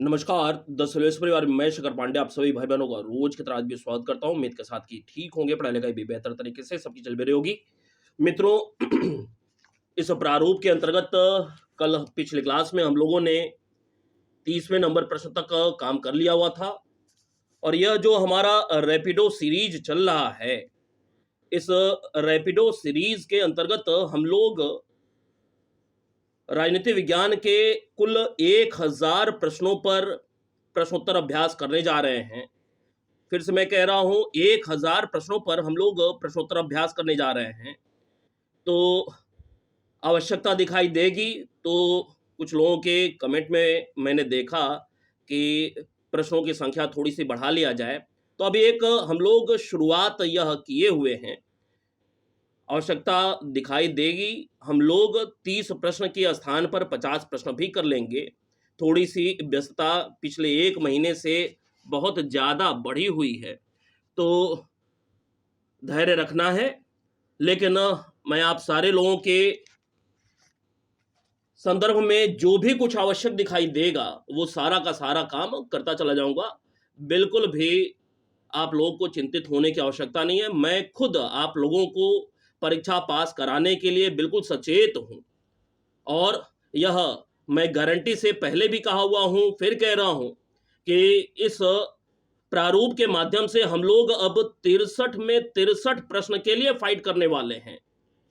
नमस्कार। द सुरेश परिवार में मैं शेखर पांडे आप सभी भाई बहनों का रोज की तरह आज भी स्वागत करता हूं। उम्मीद के साथ कि ठीक होंगे, पढ़ाई लिखाई भी बेहतर तरीके से सबकी चल भी रही होगी। मित्रों, इस प्रारूप के अंतर्गत कल पिछले क्लास में हम लोगों ने 30वें नंबर प्रश्न तक काम कर लिया हुआ था और यह जो हमारा रैपिडो सीरीज चल रहा है, इस रैपिडो सीरीज के अंतर्गत हम लोग राजनीति विज्ञान के कुल 1000 प्रश्नों पर प्रश्नोत्तर अभ्यास करने जा रहे हैं। फिर से मैं कह रहा हूं, 1000 प्रश्नों पर हम लोग प्रश्नोत्तर अभ्यास करने जा रहे हैं। तो आवश्यकता दिखाई देगी। तो कुछ लोगों के कमेंट में मैंने देखा कि प्रश्नों की संख्या थोड़ी सी बढ़ा लिया जाए। तो अभी एक हम लोग शुरुआत यह किए हुए हैं, आवश्यकता दिखाई देगी। हम लोग 30 प्रश्न के स्थान पर 50 प्रश्न भी कर लेंगे। थोड़ी सी व्यस्तता पिछले 1 महीने से बहुत ज़्यादा बढ़ी हुई है, तो धैर्य रखना है। लेकिन मैं आप सारे लोगों के संदर्भ में जो भी कुछ आवश्यक दिखाई देगा, वो सारा का सारा काम करता चला जाऊंगा। बिल्कुल भी आप लोगों को चिंतित होने की आवश्यकता नहीं है। मैं खुद आप लोगों को परीक्षा पास कराने के लिए बिल्कुल सचेत हूं और यह मैं गारंटी से पहले भी कहा हुआ हूं, फिर कह रहा हूं कि इस प्रारूप के माध्यम से हम लोग अब 63 में 63 प्रश्न के लिए फाइट करने वाले हैं।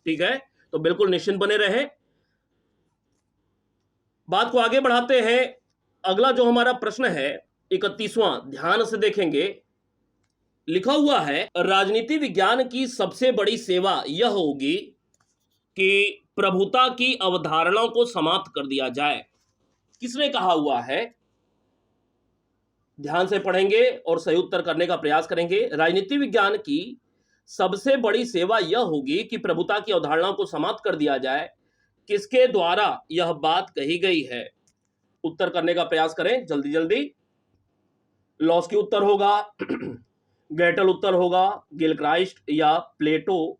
ठीक है, तो बिल्कुल निश्चिंत बने रहें। बात को आगे बढ़ाते हैं। अगला जो हमारा प्रश्न है 31वां, ध्यान से देखेंगे। लिखा हुआ है, राजनीति विज्ञान की सबसे बड़ी सेवा यह होगी कि प्रभुता की अवधारणाओं को समाप्त कर दिया जाए। किसने कहा हुआ है? ध्यान से पढ़ेंगे और सही उत्तर करने का प्रयास करेंगे। राजनीति विज्ञान की सबसे बड़ी सेवा यह होगी कि प्रभुता की अवधारणाओं को समाप्त कर दिया जाए। किसके द्वारा यह बात कही गई है? उत्तर करने का प्रयास करें जल्दी जल्दी। लॉस्की उत्तर होगा, गेटल उत्तर होगा, गिलक्राइस्ट या प्लेटो?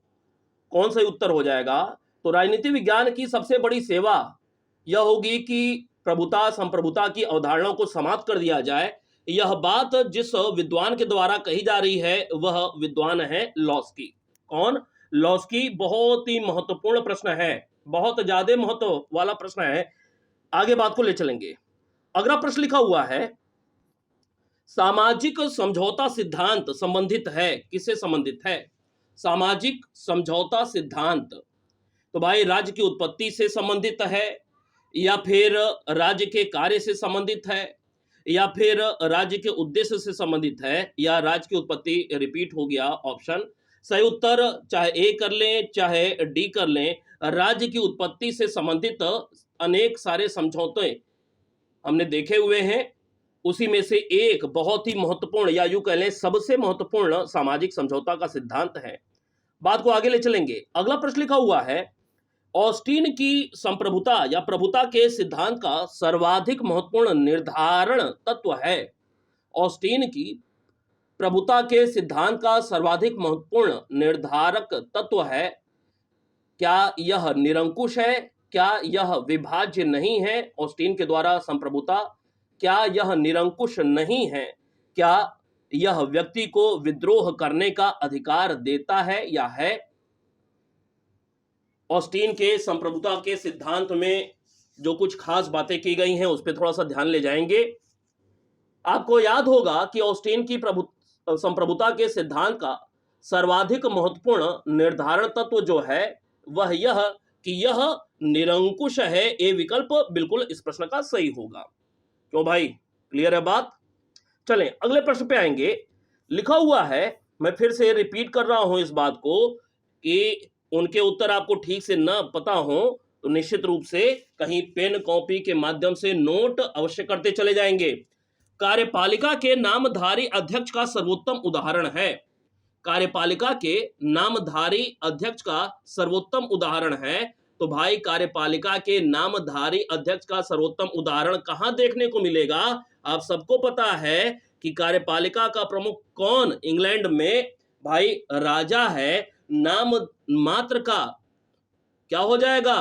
कौन सा उत्तर हो जाएगा? तो राजनीति विज्ञान की सबसे बड़ी सेवा यह होगी कि प्रभुता संप्रभुता की अवधारणाओं को समाप्त कर दिया जाए। यह बात जिस विद्वान के द्वारा कही जा रही है वह विद्वान है लॉस्की। कौन? लॉस्की। बहुत ही महत्वपूर्ण प्रश्न है, बहुत ज्यादा महत्व वाला प्रश्न है। आगे बात को ले चलेंगे। अगला प्रश्न लिखा हुआ है, सामाजिक समझौता सिद्धांत संबंधित है। किससे संबंधित है? सामाजिक समझौता सिद्धांत तो भाई राज्य की उत्पत्ति से संबंधित है, या फिर राज्य के कार्य से संबंधित है, या फिर राज्य के उद्देश्य से संबंधित है, या राज्य की उत्पत्ति? रिपीट हो गया ऑप्शन। सही उत्तर चाहे ए कर लें चाहे डी कर लें, राज्य की उत्पत्ति से संबंधित अनेक सारे समझौते हमने देखे हुए हैं। उसी में से एक बहुत ही महत्वपूर्ण, या यूं कह लें सबसे महत्वपूर्ण, सामाजिक समझौता का सिद्धांत है। बात को आगे ले चलेंगे। अगला प्रश्न लिखा हुआ है, ऑस्टिन की संप्रभुता या प्रभुता के सिद्धांत का सर्वाधिक महत्वपूर्ण निर्धारण तत्व है। ऑस्टिन की प्रभुता के सिद्धांत का सर्वाधिक महत्वपूर्ण निर्धारक तत्व है। क्या यह निरंकुश है? क्या यह विभाज्य नहीं है? ऑस्टिन के द्वारा संप्रभुता, क्या यह निरंकुश नहीं है? क्या यह व्यक्ति को विद्रोह करने का अधिकार देता है या है? ऑस्टिन के संप्रभुता के सिद्धांत में जो कुछ खास बातें की गई हैं उस पर थोड़ा सा ध्यान ले जाएंगे। आपको याद होगा कि ऑस्टिन की संप्रभुता के सिद्धांत का सर्वाधिक महत्वपूर्ण निर्धारण तत्व जो है वह यह कि यह निरंकुश है। ए विकल्प बिल्कुल इस प्रश्न का सही होगा। क्यों भाई, क्लियर है बात? चलें अगले प्रश्न पे आएंगे। लिखा हुआ है, मैं फिर से रिपीट कर रहा हूं इस बात को कि उनके उत्तर आपको ठीक से न पता हो तो निश्चित रूप से कहीं पेन कॉपी के माध्यम से नोट अवश्य करते चले जाएंगे। कार्यपालिका के नामधारी अध्यक्ष का सर्वोत्तम उदाहरण है। कार्यपालिका के नामधारी अध्यक्ष का सर्वोत्तम उदाहरण है। तो भाई कार्यपालिका के नामधारी अध्यक्ष का सर्वोत्तम उदाहरण कहां देखने को मिलेगा? आप सबको पता है कि कार्यपालिका का प्रमुख कौन? इंग्लैंड में भाई राजा है। नाम मात्र का क्या हो जाएगा?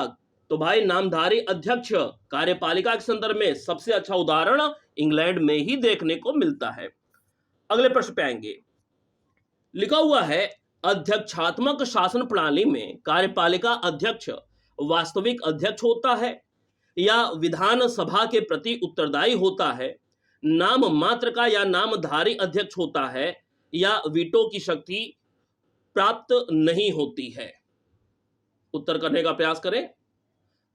तो भाई नामधारी अध्यक्ष। कार्यपालिका के संदर्भ में सबसे अच्छा उदाहरण इंग्लैंड में ही देखने को मिलता है। अगले प्रश्न पे आएंगे। लिखा हुआ है, अध्यक्षात्मक शासन प्रणाली में कार्यपालिका अध्यक्ष वास्तविक अध्यक्ष होता है या विधानसभा के प्रति उत्तरदायी होता है, नाम मात्र का या नामधारी अध्यक्ष होता है या वीटो की शक्ति प्राप्त नहीं होती है। उत्तर करने का प्रयास करें।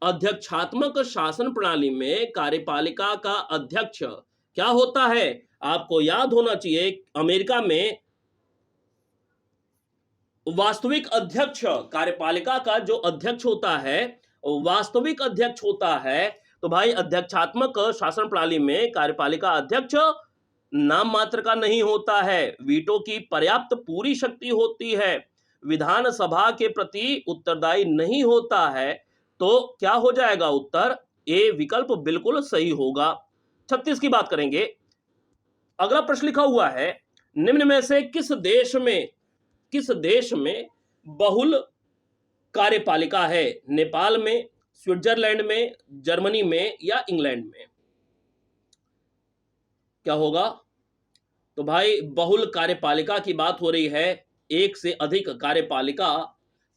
अध्यक्षात्मक शासन प्रणाली में कार्यपालिका का अध्यक्ष क्या होता है? आपको याद होना चाहिए, अमेरिका में वास्तविक अध्यक्ष, कार्यपालिका का जो अध्यक्ष होता है वास्तविक अध्यक्ष होता है। तो भाई अध्यक्षात्मक शासन प्रणाली में कार्यपालिका अध्यक्ष नाम मात्र का नहीं होता है, वीटो की पर्याप्त पूरी शक्ति होती है, विधानसभा के प्रति उत्तरदायी नहीं होता है। तो क्या हो जाएगा उत्तर? ए विकल्प बिल्कुल सही होगा। 36 की बात करेंगे। अगला प्रश्न लिखा हुआ है, निम्न में से किस देश में बहुल कार्यपालिका है? नेपाल में, स्विट्जरलैंड में, जर्मनी में या इंग्लैंड में? क्या होगा? तो भाई बहुल कार्यपालिका की बात हो रही है, एक से अधिक कार्यपालिका।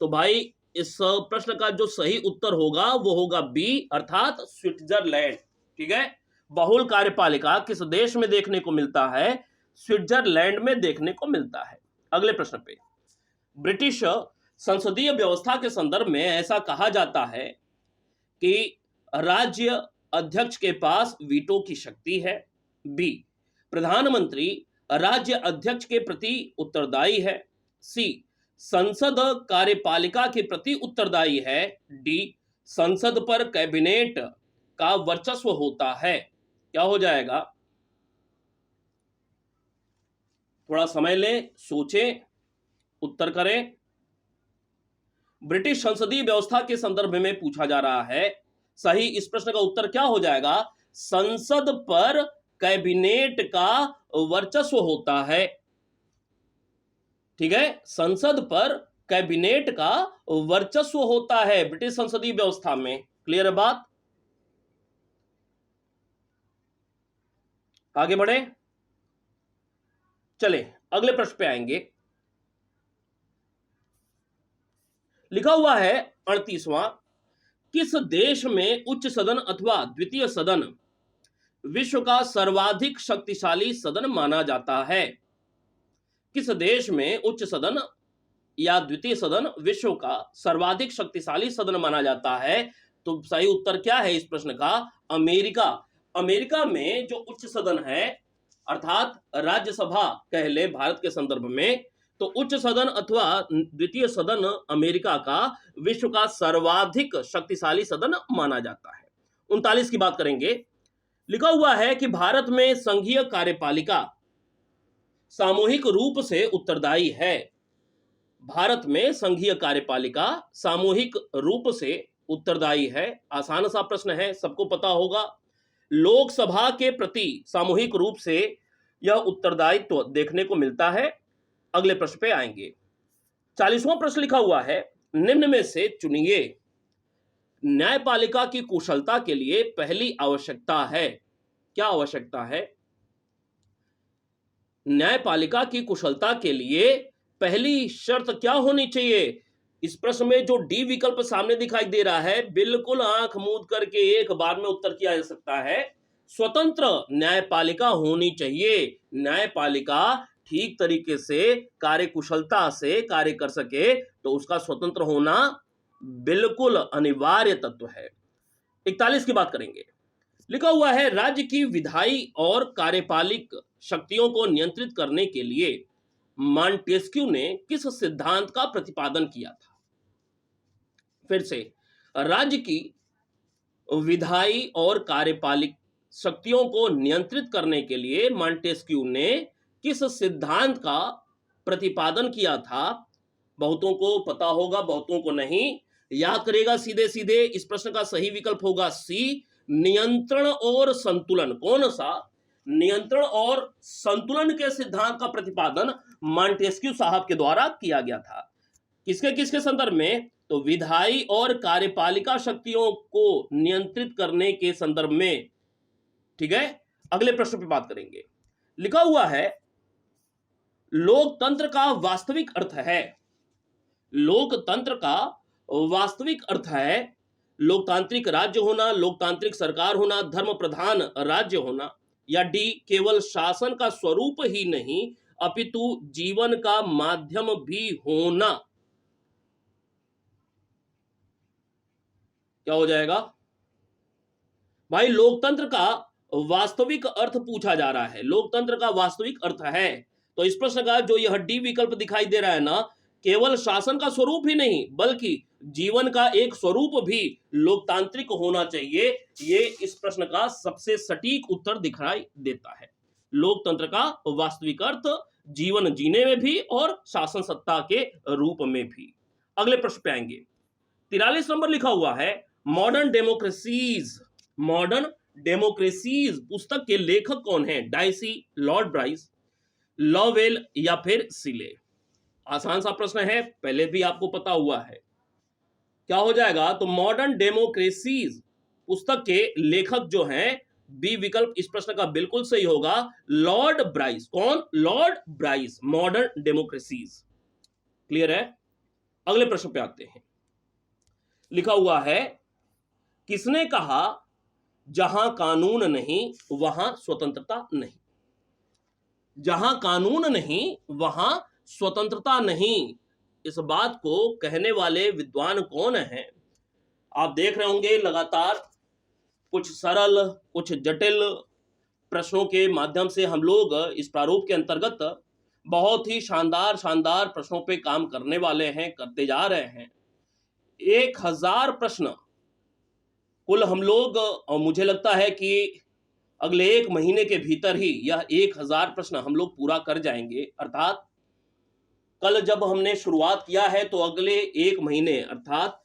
तो भाई इस प्रश्न का जो सही उत्तर होगा वो होगा बी, अर्थात स्विट्जरलैंड। ठीक है, बहुल कार्यपालिका किस देश में देखने को मिलता है? स्विट्जरलैंड में देखने को मिलता है। अगले प्रश्न पे, ब्रिटिश संसदीय व्यवस्था के संदर्भ में ऐसा कहा जाता है कि राज्य अध्यक्ष के पास वीटो की शक्ति है। बी, प्रधानमंत्री राज्य अध्यक्ष के प्रति उत्तरदायी है। सी, संसद कार्यपालिका के प्रति उत्तरदायी है। डी, संसद पर कैबिनेट का वर्चस्व होता है। क्या हो जाएगा? थोड़ा समय लें, सोचें, उत्तर करें। ब्रिटिश संसदीय व्यवस्था के संदर्भ में पूछा जा रहा है, सही इस प्रश्न का उत्तर क्या हो जाएगा? संसद पर कैबिनेट का वर्चस्व होता है। ठीक है, संसद पर कैबिनेट का वर्चस्व होता है ब्रिटिश संसदीय व्यवस्था में। क्लियर है बात? आगे बढ़े, चले अगले प्रश्न पे आएंगे। लिखा हुआ है 38वां, किस देश में उच्च सदन अथवा द्वितीय सदन विश्व का सर्वाधिक शक्तिशाली सदन माना जाता है? किस देश में उच्च सदन या द्वितीय सदन विश्व का सर्वाधिक शक्तिशाली सदन माना जाता है? तो सही उत्तर क्या है इस प्रश्न का? अमेरिका। अमेरिका में जो उच्च सदन है, अर्थात राज्यसभा कह ले भारत के संदर्भ में, तो उच्च सदन अथवा द्वितीय सदन अमेरिका का विश्व का सर्वाधिक शक्तिशाली सदन माना जाता है। 39 की बात करेंगे। लिखा हुआ है कि भारत में संघीय कार्यपालिका सामूहिक रूप से उत्तरदायी है। भारत में संघीय कार्यपालिका सामूहिक रूप से उत्तरदायी है। आसान सा प्रश्न है, सबको पता होगा। लोकसभा के प्रति सामूहिक रूप से यह उत्तरदायित्व देखने को मिलता है। अगले प्रश्न पे आएंगे। 40वां प्रश्न लिखा हुआ है, निम्न में से चुनिए। न्यायपालिका की कुशलता के लिए पहली आवश्यकता है। क्या आवश्यकता है? न्यायपालिका की कुशलता के लिए पहली शर्त क्या होनी चाहिए? इस प्रश्न में जो डी विकल्प सामने दिखाई दे रहा है, बिल्कुल आंख मूंद करके एक बार में उत्तर किया जा सकता है। स्वतंत्र न्यायपालिका होनी चाहिए। न्यायपालिका ठीक तरीके से कार्यकुशलता से कार्य कर सके तो उसका स्वतंत्र होना बिल्कुल अनिवार्य तत्व है। 41 की बात करेंगे। लिखा हुआ है, राज्य की विधायी और कार्यपालिक शक्तियों को नियंत्रित करने के लिए मॉन्टेस्क्यू ने किस सिद्धांत का प्रतिपादन किया था? फिर से, राज्य की विधायी और कार्यपालिक शक्तियों को नियंत्रित करने के लिए मॉन्टेस्क्यू ने किस सिद्धांत का प्रतिपादन किया था? बहुतों को पता होगा, बहुतों को नहीं। याद करेगा सीधे सीधे, इस प्रश्न का सही विकल्प होगा सी, नियंत्रण और संतुलन। कौन सा? नियंत्रण और संतुलन के सिद्धांत का प्रतिपादन मॉन्टेस्क्यू साहब के द्वारा किया गया था। किसके किसके संदर्भ में? तो विधायी और कार्यपालिका शक्तियों को नियंत्रित करने के संदर्भ में। ठीक है, अगले प्रश्न पे बात करेंगे। लिखा हुआ है लोकतंत्र का वास्तविक अर्थ है, लोकतंत्र का वास्तविक अर्थ है लोकतांत्रिक राज्य होना, लोकतांत्रिक सरकार होना, धर्म प्रधान राज्य होना, या डी केवल शासन का स्वरूप ही नहीं अपितु जीवन का माध्यम भी होना। क्या हो जाएगा भाई? लोकतंत्र का वास्तविक अर्थ पूछा जा रहा है, लोकतंत्र का वास्तविक अर्थ है, तो इस प्रश्न का जो यह डी विकल्प दिखाई दे रहा है ना, केवल शासन का स्वरूप ही नहीं बल्कि जीवन का एक स्वरूप भी लोकतांत्रिक होना चाहिए, ये इस प्रश्न का सबसे सटीक उत्तर दिखाई देता है। लोकतंत्र का वास्तविक अर्थ जीवन जीने में भी और शासन सत्ता के रूप में भी। अगले प्रश्न पे आएंगे। 43 नंबर लिखा हुआ है मॉडर्न डेमोक्रेसीज, मॉडर्न डेमोक्रेसीज पुस्तक के लेखक कौन हैं? डाइसी, लॉर्ड ब्राइस, लॉवेल या फिर सिले। आसान सा प्रश्न है, पहले भी आपको पता हुआ है। क्या हो जाएगा? तो मॉडर्न डेमोक्रेसीज पुस्तक के लेखक जो हैं, बी विकल्प इस प्रश्न का बिल्कुल सही होगा, लॉर्ड ब्राइस। कौन? Lord Bryce, modern democracies. Clear है? अगले प्रश्न पे आते हैं। लिखा हुआ है किसने कहा जहां कानून नहीं वहां स्वतंत्रता नहीं? जहां कानून नहीं वहां स्वतंत्रता नहीं, इस बात को कहने वाले विद्वान कौन हैं? आप देख रहे होंगे लगातार कुछ सरल कुछ जटिल प्रश्नों के माध्यम से हम लोग इस प्रारूप के अंतर्गत बहुत ही शानदार शानदार प्रश्नों पे काम करने वाले हैं, करते जा रहे हैं। 1000 प्रश्न कुल हम लोग, और मुझे लगता है कि अगले 1 महीने के भीतर ही यह 1000 प्रश्न हम लोग पूरा कर जाएंगे। अर्थात कल जब हमने शुरुआत किया है तो अगले 1 महीने अर्थात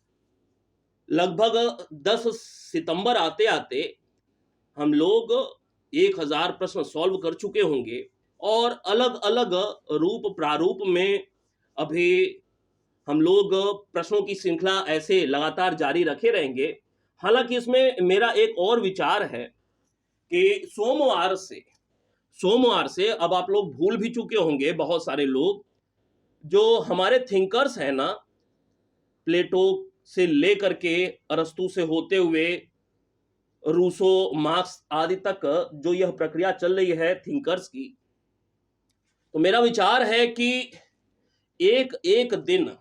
लगभग 10 सितंबर आते आते हम लोग 1000 प्रश्न सॉल्व कर चुके होंगे और अलग अलग रूप प्रारूप में अभी हम लोग प्रश्नों की श्रृंखला ऐसे लगातार जारी रखे रहेंगे। हालांकि इसमें मेरा एक और विचार है कि सोमवार से अब आप लोग भूल भी चुके होंगे बहुत सारे लोग, जो हमारे थिंकर्स हैं ना, प्लेटो से लेकर के अरस्तु से होते हुए रूसो, मार्क्स आदि तक जो यह प्रक्रिया चल रही है थिंकर्स की, तो मेरा विचार है कि एक एक दिन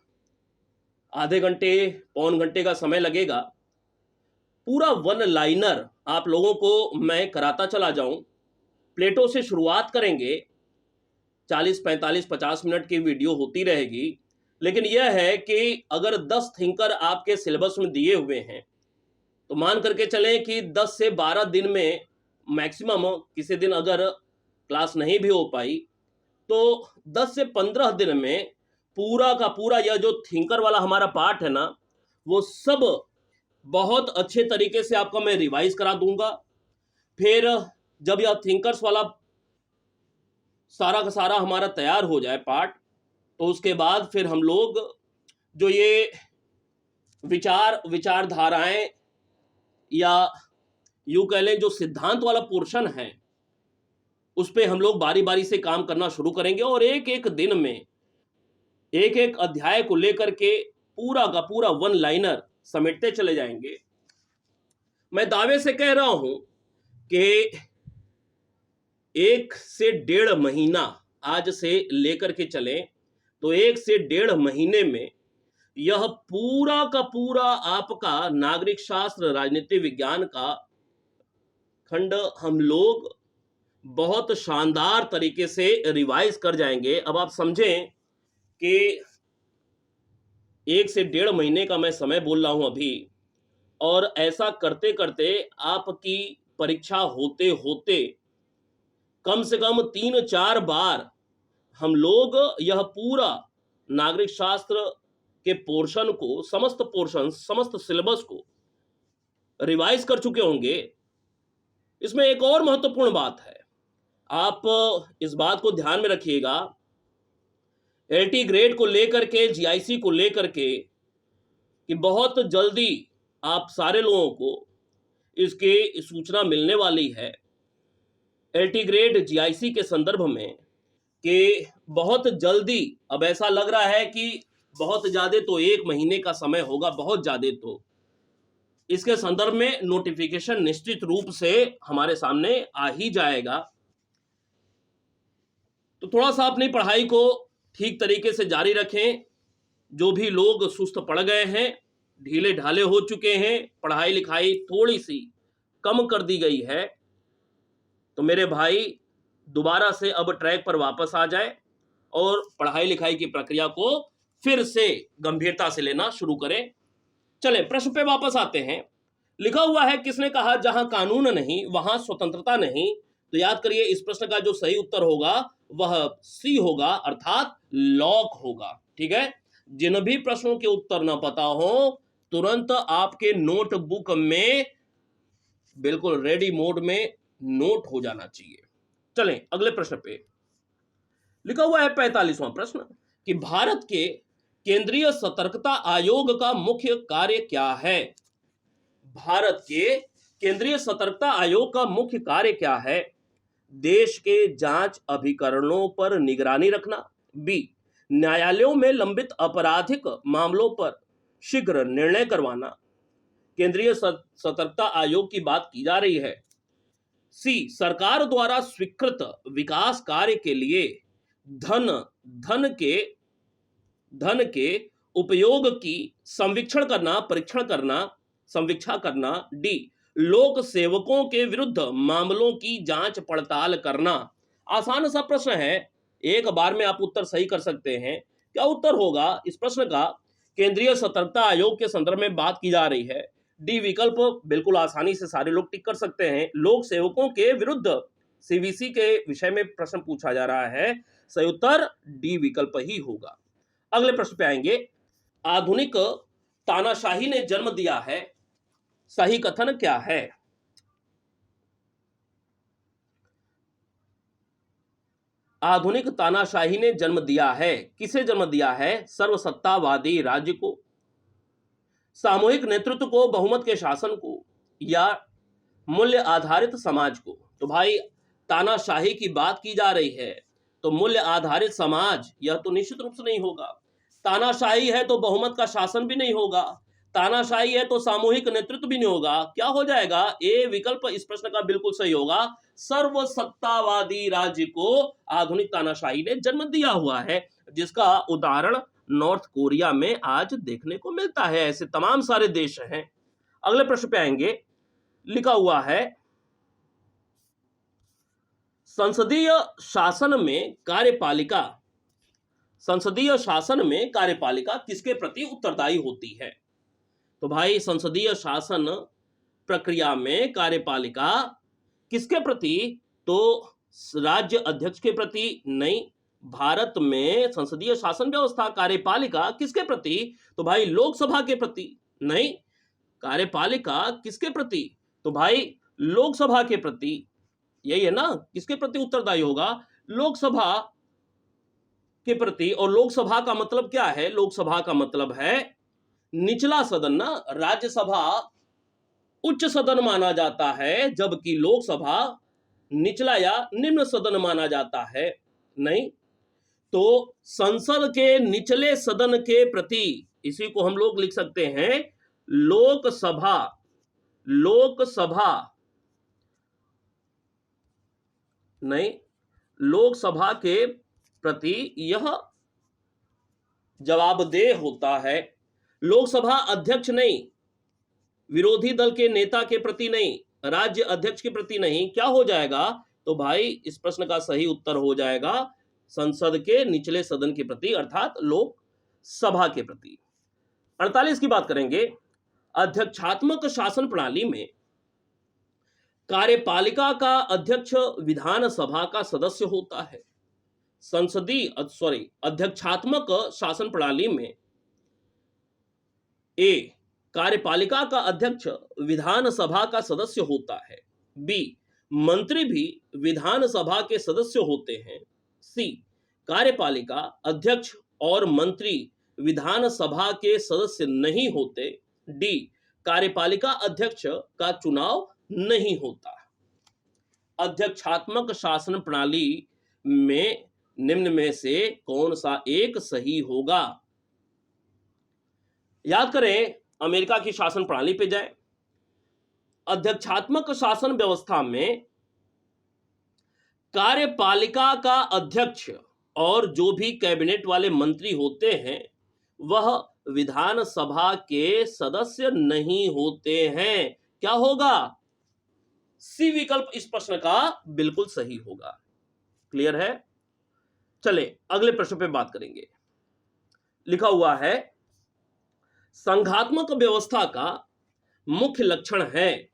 आधे घंटे पौन घंटे का समय लगेगा, पूरा वन लाइनर आप लोगों को मैं कराता चला जाऊं। प्लेटो से शुरुआत करेंगे, 40, 45, 50 मिनट की वीडियो होती रहेगी, लेकिन यह है कि अगर 10 थिंकर आपके सिलेबस में दिए हुए हैं तो मान करके चलें कि 10 से 12 दिन में मैक्सिमम, किसी दिन अगर क्लास नहीं भी हो पाई तो 10 से 15 दिन में पूरा का पूरा यह जो थिंकर वाला हमारा पार्ट है ना, वो सब बहुत अच्छे तरीके से आपका मैं रिवाइज करा दूंगा। फिर जब यह थिंकर्स वाला सारा का सारा हमारा तैयार हो जाए पार्ट, तो उसके बाद फिर हम लोग जो ये विचारधाराएं या यूं कह लें जो सिद्धांत वाला पोर्शन है, उस पे हम लोग बारी बारी से काम करना शुरू करेंगे और एक एक दिन में एक एक अध्याय को लेकर के पूरा का पूरा वन लाइनर समेटते चले जाएंगे। मैं दावे से कह रहा हूं कि 1 से 1.5 महीना आज से लेकर के चलें तो 1 से 1.5 महीने में यह पूरा का पूरा आपका नागरिक शास्त्र राजनीति विज्ञान का खंड हम लोग बहुत शानदार तरीके से रिवाइज कर जाएंगे। अब आप समझें कि 1 से 1.5 महीने का मैं समय बोल रहा हूं अभी, और ऐसा करते करते आपकी परीक्षा होते होते कम से कम 3-4 बार हम लोग यह पूरा नागरिक शास्त्र के पोर्शन को, समस्त पोर्शन, समस्त सिलेबस को रिवाइज कर चुके होंगे। इसमें एक और महत्वपूर्ण बात है, आप इस बात को ध्यान में रखिएगा, एलटी ग्रेड को लेकर के, जीआईसी को लेकर के, कि बहुत जल्दी आप सारे लोगों को इसकी सूचना मिलने वाली है। एल्टीग्रेड जीआईसी के संदर्भ में कि बहुत जल्दी, अब ऐसा लग रहा है कि बहुत ज्यादा तो 1 महीने का समय होगा, बहुत ज्यादा तो इसके संदर्भ में नोटिफिकेशन निश्चित रूप से हमारे सामने आ ही जाएगा। तो थोड़ा सा अपनी पढ़ाई को ठीक तरीके से जारी रखें। जो भी लोग सुस्त पड़ गए हैं, ढीले ढाले हो चुके हैं, पढ़ाई लिखाई थोड़ी सी कम कर दी गई है, तो मेरे भाई दोबारा से अब ट्रैक पर वापस आ जाए और पढ़ाई लिखाई की प्रक्रिया को फिर से गंभीरता से लेना शुरू करें। चलें प्रश्न पे वापस आते हैं। लिखा हुआ है, किसने कहा जहां कानून नहीं वहां स्वतंत्रता नहीं। तो याद करिए, इस प्रश्न का जो सही उत्तर होगा वह सी होगा, अर्थात लॉक होगा। ठीक है, जिन भी प्रश्नों के उत्तर न पता हो तुरंत आपके नोटबुक में बिल्कुल रेडी मोड में नोट हो जाना चाहिए। चलें अगले प्रश्न पे। लिखा हुआ है 45वां प्रश्न कि भारत के केंद्रीय सतर्कता आयोग का मुख्य कार्य क्या है। भारत के केंद्रीय सतर्कता आयोग का मुख्य कार्य क्या है। देश के जांच अभिकरणों पर निगरानी रखना। बी, न्यायालयों में लंबित आपराधिक मामलों पर शीघ्र निर्णय करवाना। केंद्रीय सतर्कता आयोग की बात की जा रही है। सी, सरकार द्वारा स्वीकृत विकास कार्य के लिए धन के उपयोग की संवीक्षण करना, परीक्षण करना, संवीक्षा करना। डी, लोक सेवकों के विरुद्ध मामलों की जांच पड़ताल करना। आसान सा प्रश्न है, एक बार में आप उत्तर सही कर सकते हैं। क्या उत्तर होगा इस प्रश्न का? केंद्रीय सतर्कता आयोग के संदर्भ में बात की जा रही है। डी विकल्प बिल्कुल आसानी से सारे लोग टिक कर सकते हैं। लोक सेवकों के विरुद्ध सीवीसी के विषय में प्रश्न पूछा जा रहा है, सही उत्तर डी विकल्प ही होगा। अगले प्रश्न पे आएंगे। आधुनिक तानाशाही ने जन्म दिया है, सही कथन क्या है। आधुनिक तानाशाही ने जन्म दिया है, किसे जन्म दिया है? सर्वसत्तावादी राज्य को, सामूहिक नेतृत्व को, बहुमत के शासन को, या मूल्य आधारित समाज को। तो भाई तानाशाही की बात की जा रही है तो मूल्य आधारित समाज यह तो निश्चित रूप से नहीं होगा। तानाशाही है तो बहुमत का शासन भी नहीं होगा, तानाशाही है तो सामूहिक नेतृत्व भी नहीं होगा। क्या हो जाएगा? ए विकल्प इस प्रश्न का बिल्कुल सही होगा। सर्वसत्तावादी राज्य को आधुनिक तानाशाही ने जन्म दिया हुआ है, जिसका उदाहरण नॉर्थ कोरिया में आज देखने को मिलता है। ऐसे तमाम सारे देश हैं। अगले प्रश्न पे आएंगे। लिखा हुआ है, संसदीय शासन में कार्यपालिका किसके प्रति उत्तरदायी होती है। तो भाई संसदीय शासन प्रक्रिया में कार्यपालिका किसके प्रति? तो राज्य अध्यक्ष के प्रति नहीं। भारत में संसदीय शासन व्यवस्था कार्यपालिका किसके प्रति? तो भाई लोकसभा के प्रति नहीं। कार्यपालिका किसके प्रति? तो भाई लोकसभा के प्रति। यही है ना, किसके प्रति उत्तरदायी होगा? लोकसभा के प्रति। और लोकसभा का मतलब क्या है? लोकसभा का मतलब है निचला सदन ना। राज्यसभा उच्च सदन माना जाता है, जबकि लोकसभा निचला या निम्न सदन माना जाता है। नहीं, तो संसद के निचले सदन के प्रति, इसी को हम लोग लिख सकते हैं लोकसभा। नहीं, लोकसभा के प्रति यह जवाबदेह होता है। लोकसभा अध्यक्ष नहीं, विरोधी दल के नेता के प्रति नहीं, राज्य अध्यक्ष के प्रति नहीं। क्या हो जाएगा? तो भाई इस प्रश्न का सही उत्तर हो जाएगा संसद के निचले सदन के प्रति, अर्थात लोकसभा के प्रति। 48 की बात करेंगे। अध्यक्षात्मक शासन प्रणाली में कार्यपालिका का अध्यक्ष विधानसभा का सदस्य होता है। अध्यक्षात्मक शासन प्रणाली में ए, कार्यपालिका का अध्यक्ष विधानसभा का सदस्य होता है। बी, मंत्री भी विधानसभा के सदस्य होते हैं। सी, कार्यपालिका अध्यक्ष और मंत्री विधानसभा के सदस्य नहीं होते। डी, कार्यपालिका अध्यक्ष का चुनाव नहीं होता। अध्यक्षात्मक शासन प्रणाली में निम्न में से कौन सा एक सही होगा? याद करें, अमेरिका की शासन प्रणाली पे जाए। अध्यक्षात्मक शासन व्यवस्था में कार्यपालिका का अध्यक्ष और जो भी कैबिनेट वाले मंत्री होते हैं वह विधानसभा के सदस्य नहीं होते हैं। क्या होगा? सी विकल्प इस प्रश्न का बिल्कुल सही होगा। क्लियर है? चले अगले प्रश्न पे बात करेंगे। लिखा हुआ है, संघात्मक व्यवस्था का मुख्य लक्षण है।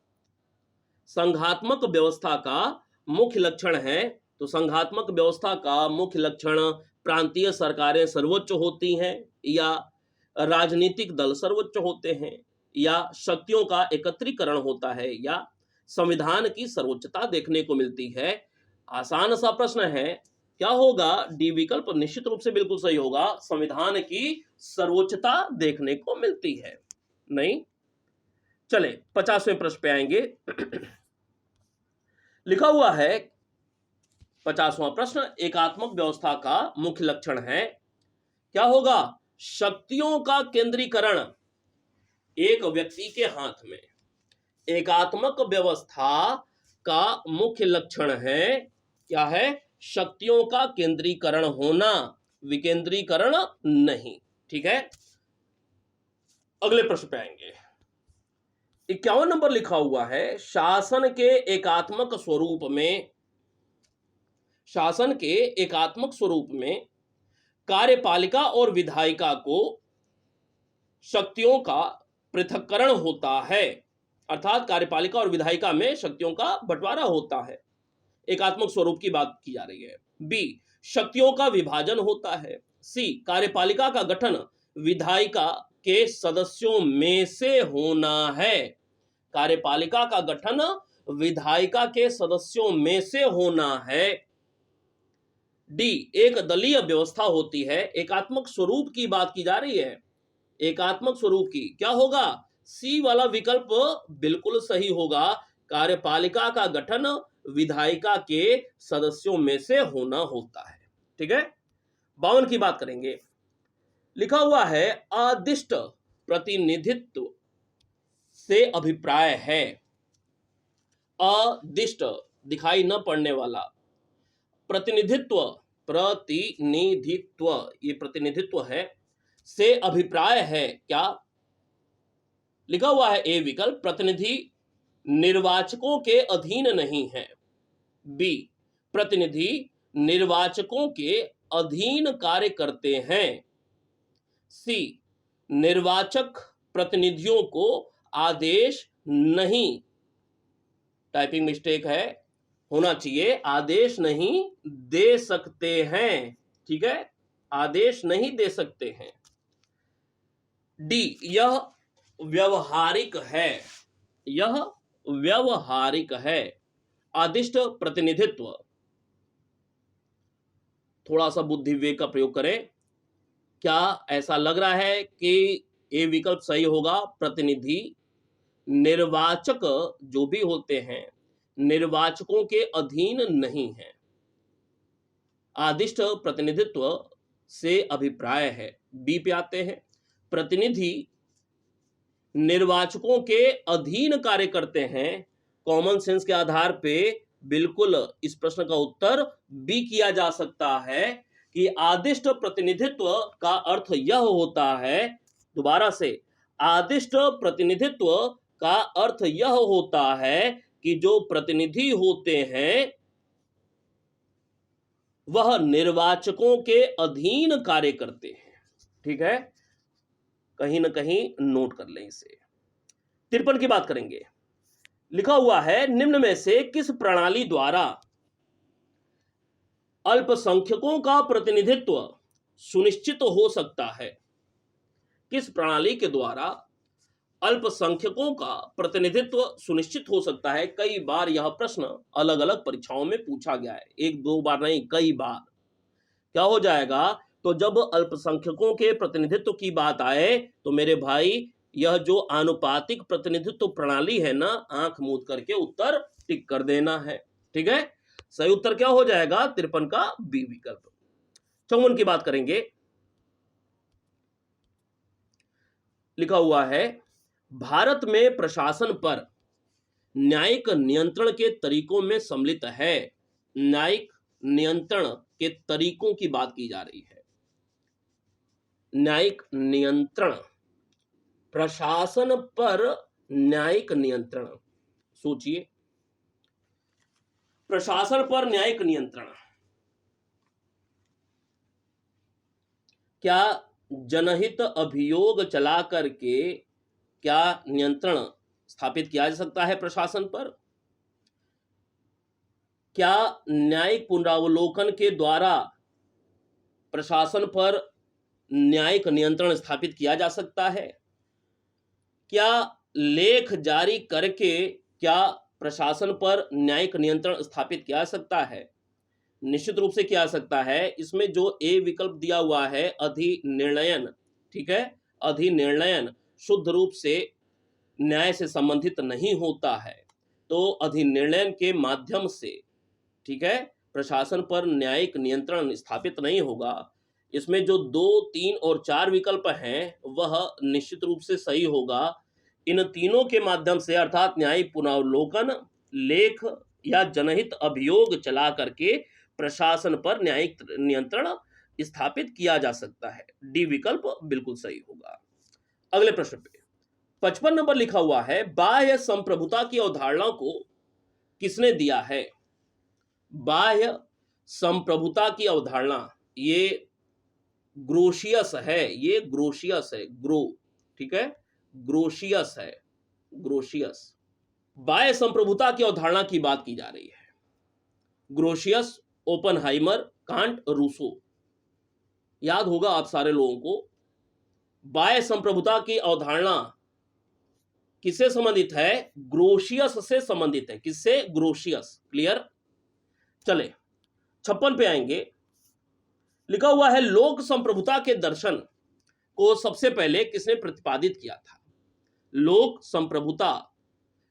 संघात्मक व्यवस्था का मुख्य लक्षण है, तो संघात्मक व्यवस्था का मुख्य लक्षण प्रांतीय सरकारें सर्वोच्च होती हैं, या राजनीतिक दल सर्वोच्च होते हैं, या शक्तियों का एकत्रीकरण होता है, या संविधान की सर्वोच्चता देखने को मिलती है। आसान सा प्रश्न है, क्या होगा? डी विकल्प निश्चित रूप से बिल्कुल सही होगा। संविधान की सर्वोच्चता देखने को मिलती है। नहीं? चले 50वें प्रश्न पे आएंगे। लिखा हुआ है 50वां प्रश्न, एकात्मक व्यवस्था का मुख्य लक्षण है। क्या होगा? शक्तियों का केंद्रीकरण एक व्यक्ति के हाथ में। एकात्मक व्यवस्था का मुख्य लक्षण है, क्या है? शक्तियों का केंद्रीकरण होना, विकेंद्रीकरण नहीं। ठीक है, अगले प्रश्न पे आएंगे। 51 नंबर लिखा हुआ है, शासन के एकात्मक स्वरूप में कार्यपालिका और विधायिका को शक्तियों का पृथक्करण होता है। अर्थात कार्यपालिका और विधायिका में शक्तियों का बंटवारा होता है। एकात्मक स्वरूप की बात की जा रही है। बी, शक्तियों का विभाजन होता है। सी, कार्यपालिका का गठन विधायिका के सदस्यों में से होना है। कार्यपालिका का गठन विधायिका के सदस्यों में से होना है। डी, एक दलीय व्यवस्था होती है। एकात्मक स्वरूप की बात की जा रही है, एकात्मक स्वरूप की। क्या होगा? सी वाला विकल्प बिल्कुल सही होगा। कार्यपालिका का गठन विधायिका के सदस्यों में से होना होता है। ठीक है, 52 की बात करेंगे। लिखा हुआ है, अदिष्ट प्रतिनिधित्व से अभिप्राय है। अदिष्ट दिखाई न पड़ने वाला, प्रतिनिधित्व, ये प्रतिनिधित्व है, से अभिप्राय है। क्या लिखा हुआ है? ए विकल्प, प्रतिनिधि निर्वाचकों के अधीन नहीं है। बी, प्रतिनिधि निर्वाचकों के अधीन कार्य करते हैं। सी, निर्वाचक प्रतिनिधियों को आदेश नहीं, टाइपिंग मिस्टेक है, होना चाहिए, आदेश नहीं दे सकते हैं। ठीक है, आदेश नहीं दे सकते हैं। डी, यह व्यवहारिक है। यह व्यवहारिक है। आदिष्ट प्रतिनिधित्व, थोड़ा सा बुद्धि विवेक का प्रयोग करें। क्या ऐसा लग रहा है कि ये विकल्प सही होगा? प्रतिनिधि निर्वाचक जो भी होते हैं निर्वाचकों के अधीन नहीं है। आदिष्ट प्रतिनिधित्व से अभिप्राय है। बी पे आते हैं, प्रतिनिधि निर्वाचकों के अधीन कार्य करते हैं। कॉमन सेंस के आधार पे बिल्कुल इस प्रश्न का उत्तर बी किया जा सकता है कि आदिष्ट प्रतिनिधित्व का अर्थ यह होता है, दोबारा से, आदिष्ट प्रतिनिधित्व का अर्थ यह होता है कि जो प्रतिनिधि होते हैं वह निर्वाचकों के अधीन कार्य करते हैं। ठीक है, कहीं ना कहीं नोट कर लें इसे। 53 की बात करेंगे। लिखा हुआ है, निम्न में से किस प्रणाली द्वारा अल्पसंख्यकों का प्रतिनिधित्व सुनिश्चित हो सकता है? किस प्रणाली के द्वारा अल्पसंख्यकों का प्रतिनिधित्व सुनिश्चित हो सकता है? कई बार यह प्रश्न अलग अलग परीक्षाओं में पूछा गया है, एक दो बार नहीं, कई बार। क्या हो जाएगा? तो जब अल्पसंख्यकों के प्रतिनिधित्व की बात आए तो मेरे भाई यह जो आनुपातिक प्रतिनिधित्व प्रणाली है ना, आंख मूंद करके उत्तर टिक कर देना है। ठीक है, सही उत्तर क्या हो जाएगा? 53 का बी विकल्प। 54 की बात करेंगे। लिखा हुआ है, भारत में प्रशासन पर न्यायिक नियंत्रण के तरीकों में सम्मिलित है। न्यायिक नियंत्रण के तरीकों की बात की जा रही है। न्यायिक नियंत्रण, प्रशासन पर न्यायिक नियंत्रण। सोचिए, प्रशासन पर न्यायिक नियंत्रण, क्या जनहित अभियोग चला करके क्या नियंत्रण स्थापित किया जा सकता है प्रशासन पर? क्या न्यायिक पुनरावलोकन के द्वारा प्रशासन पर न्यायिक नियंत्रण स्थापित किया जा सकता है? क्या लेख जारी करके क्या प्रशासन पर न्यायिक नियंत्रण स्थापित किया जा सकता है? निश्चित रूप से किया जा सकता है। इसमें जो ए विकल्प दिया हुआ है, अधिनिर्णयन, ठीक है, अधिनिर्णयन शुद्ध रूप से न्याय से संबंधित नहीं होता है, तो अधिनिर्णयन के माध्यम से, ठीक है, प्रशासन पर न्यायिक नियंत्रण स्थापित नहीं होगा। इसमें जो 2, 3 और 4 विकल्प हैं वह निश्चित रूप से सही होगा। इन तीनों के माध्यम से, अर्थात न्यायिक पुनरावलोकन, लेख या जनहित अभियोग चला करके प्रशासन पर न्यायिक नियंत्रण स्थापित किया जा सकता है। डी विकल्प बिल्कुल सही होगा। अगले प्रश्न पे 55 नंबर लिखा हुआ है, बाह्य संप्रभुता की अवधारणा को किसने दिया है? बाह्य संप्रभुता की अवधारणा, ये ग्रोशियस है, ये ग्रोशियस है, ग्रो, ठीक है, ग्रोशियस है, ग्रोशियस। बाह्य संप्रभुता की अवधारणा की बात की जा रही है। Grotius, Oppenheimer, Kant, Rousseau. याद होगा आप सारे लोगों को। बाह्य संप्रभुता की अवधारणा किससे संबंधित है? ग्रोशियस से संबंधित है। किससे? ग्रोशियस। क्लियर? चले 56 पे आएंगे। लिखा हुआ है, लोक संप्रभुता के दर्शन को सबसे पहले किसने प्रतिपादित किया था? लोक संप्रभुता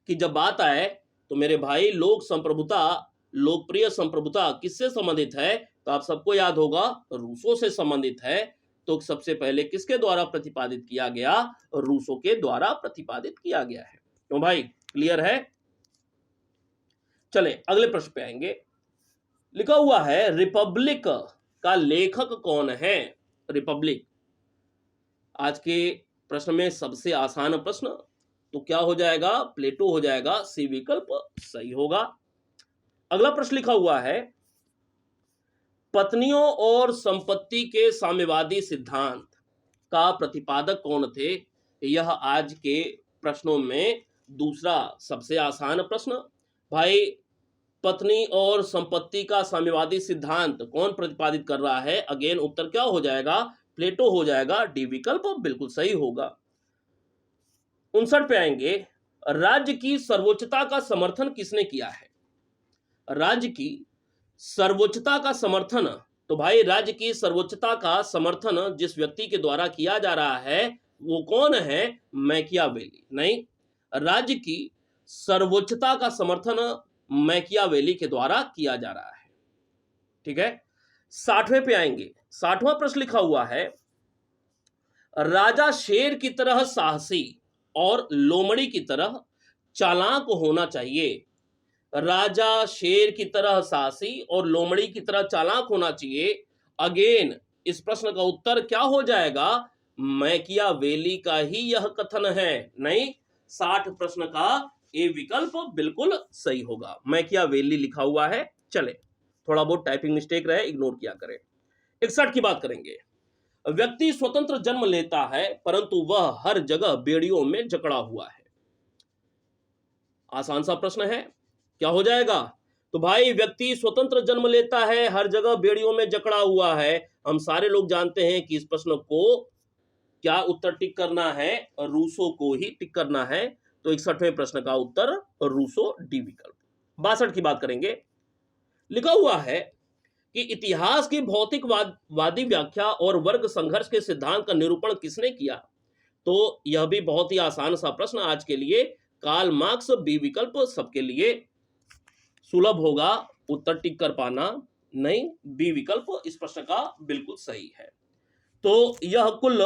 की जब बात आए तो मेरे भाई, लोक संप्रभुता, लोकप्रिय संप्रभुता किससे संबंधित है? तो आप सबको याद होगा, रूसो से संबंधित है। तो सबसे पहले किसके द्वारा प्रतिपादित किया गया? रूसो के द्वारा प्रतिपादित किया गया है। तो भाई क्लियर है? चले अगले प्रश्न पे आएंगे। लिखा हुआ है, रिपब्लिक का लेखक कौन है? रिपब्लिक, आज के प्रश्न में सबसे आसान प्रश्न, तो क्या हो जाएगा? प्लेटो हो जाएगा। सी विकल्प सही होगा। अगला प्रश्न लिखा हुआ है, पत्नियों और संपत्ति के साम्यवादी सिद्धांत का प्रतिपादक कौन थे? यह आज के प्रश्नों में दूसरा सबसे आसान प्रश्न। भाई, पत्नी और संपत्ति का साम्यवादी सिद्धांत कौन प्रतिपादित कर रहा है? अगेन उत्तर क्या हो जाएगा? प्लेटो हो जाएगा। डी विकल्प बिल्कुल सही होगा। 59 पे आएंगे, राज्य की सर्वोच्चता का समर्थन किसने किया है? राज्य की सर्वोच्चता का समर्थन, तो भाई राज्य की सर्वोच्चता का समर्थन जिस व्यक्ति के द्वारा किया जा रहा है वो कौन है? मैकियावेली। नहीं, राज्य की सर्वोच्चता का समर्थन मैकियावेली के द्वारा किया जा रहा है। ठीक है, 60वें पे आएंगे। 60वां प्रश्न लिखा हुआ है, राजा शेर की तरह साहसी और लोमड़ी की तरह चालाक होना चाहिए। राजा शेर की तरह साहसी और लोमड़ी की तरह चालाक होना चाहिए। अगेन इस प्रश्न का उत्तर क्या हो जाएगा? मैकियावेली का ही यह कथन है। नहीं, 60 प्रश्न का ए विकल्प बिल्कुल सही होगा। मैकियावेली लिखा हुआ है। चले, थोड़ा बहुत टाइपिंग मिस्टेक रहे, इग्नोर किया करें। 61 की बात करेंगे। व्यक्ति स्वतंत्र जन्म लेता है परंतु वह हर जगह बेड़ियों में जकड़ा हुआ है। आसान सा प्रश्न है, क्या हो जाएगा? तो भाई, व्यक्ति स्वतंत्र जन्म लेता है, हर जगह बेड़ियों में जकड़ा हुआ है। हम सारे लोग जानते हैं कि इस प्रश्न को क्या उत्तर टिक करना है? रूसो को ही टिक करना है। तो 61वें प्रश्न का उत्तर रूसो, डी विकल्प। 62 की बात करेंगे। लिखा हुआ है कि इतिहास की भौतिकवादी व्याख्या और वर्ग संघर्ष के सिद्धांत का निरूपण किसने किया? तो यह भी बहुत ही आसान सा प्रश्न आज के लिए, कार्ल मार्क्स, बी विकल्प सबके लिए सुलभ होगा उत्तर टिक कर पाना। नहीं, बी विकल्प इस प्रश्न का बिल्कुल सही है। तो यह कुल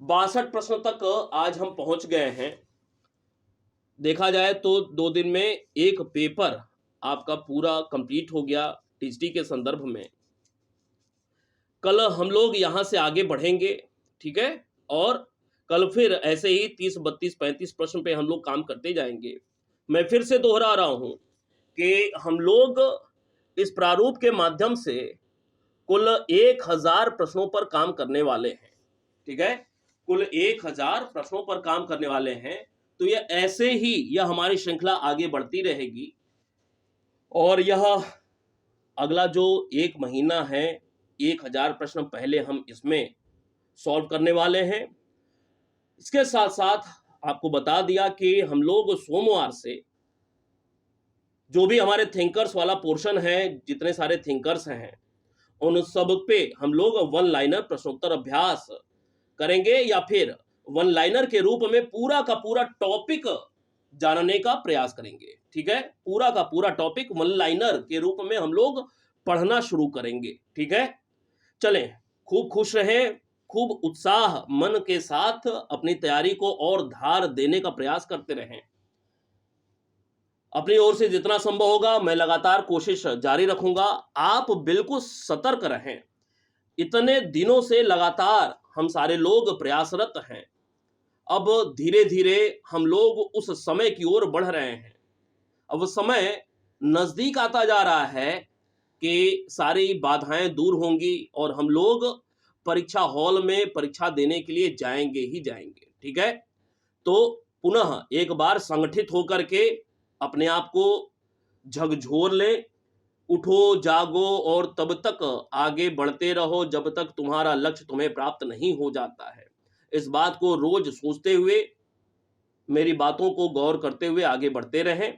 62 प्रश्न तक आज हम पहुंच गए हैं। देखा जाए तो 2 दिन में एक पेपर आपका पूरा कंप्लीट हो गया टीजीटी के संदर्भ में। कल हम लोग यहाँ से आगे बढ़ेंगे, ठीक है? और कल फिर ऐसे ही 30, 32, 35 प्रश्न पे हम लोग काम करते जाएंगे। मैं फिर से दोहरा रहा हूँ कि हम लोग इस प्रारूप के माध्यम से कुल 1000 प्रश्नों पर काम करने वाले हैं, ठीक है? कुल 1000 प्रश्नों पर काम करने वाले हैं। तो यह ऐसे ही यह हमारी श्रृंखला आगे बढ़ती रहेगी और यह अगला जो 1 महीना है 1000 प्रश्न पहले हम इसमें सॉल्व करने वाले हैं। इसके साथ साथ आपको बता दिया कि हम लोग सोमवार से जो भी हमारे थिंकर्स वाला पोर्शन है, जितने सारे थिंकर्स हैं, उन सब पे हम लोग वन लाइनर प्रश्नोत्तर अभ्यास करेंगे या फिर वन लाइनर के रूप में पूरा का पूरा टॉपिक जानने का प्रयास करेंगे, ठीक है? पूरा का पूरा टॉपिक वन लाइनर के रूप में हम लोग पढ़ना शुरू करेंगे, ठीक है? चलें, खूब खुश रहें, खूब उत्साह मन के साथ अपनी तैयारी को और धार देने का प्रयास करते रहें। अपनी ओर से जितना संभव होगा मैं लगातार कोशिश जारी रखूंगा। आप बिल्कुल सतर्क रहें। इतने दिनों से लगातार हम सारे लोग प्रयासरत हैं। अब धीरे-धीरे हम लोग उस समय की ओर बढ़ रहे हैं। अब समय नजदीक आता जा रहा है कि सारी बाधाएं दूर होंगी और हम लोग परीक्षा हॉल में परीक्षा देने के लिए जाएंगे ही जाएंगे, ठीक है? तो पुनः एक बार संगठित होकर के अपने आप को झकझोर लें, उठो जागो और तब तक आगे बढ़ते रहो जब तक तुम्हारा लक्ष्य तुम्हें प्राप्त नहीं हो जाता है। इस बात को रोज सोचते हुए, मेरी बातों को गौर करते हुए आगे बढ़ते रहें।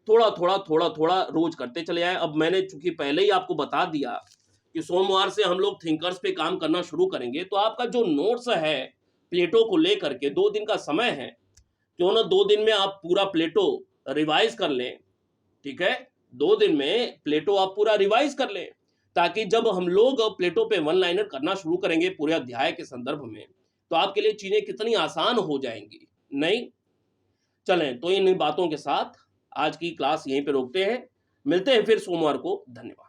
थोड़ा-थोड़ा रोज करते चले आएं। अब मैंने चूंकि पहले ही आपको बता दिया कि सोमवार से हम लोग थिंकर्स पे काम करना शुरू करेंगे, तो आपका जो नोट्स है प्लेटो को लेकर के 2 दिन का समय है, क्यों ना 2 दिन में आप पूरा प्लेटो रिवाइज कर लें, ठीक है? 2 दिन में प्लेटो आप पूरा रिवाइज कर लें, ताकि जब हम लोग प्लेटो पे वन लाइनर करना शुरू करेंगे पूरे अध्याय के संदर्भ में, तो आपके लिए चीजें कितनी आसान हो जाएंगी। नहीं, चलें, तो इन बातों के साथ आज की क्लास यहीं पे रोकते हैं। मिलते हैं फिर सोमवार को। धन्यवाद।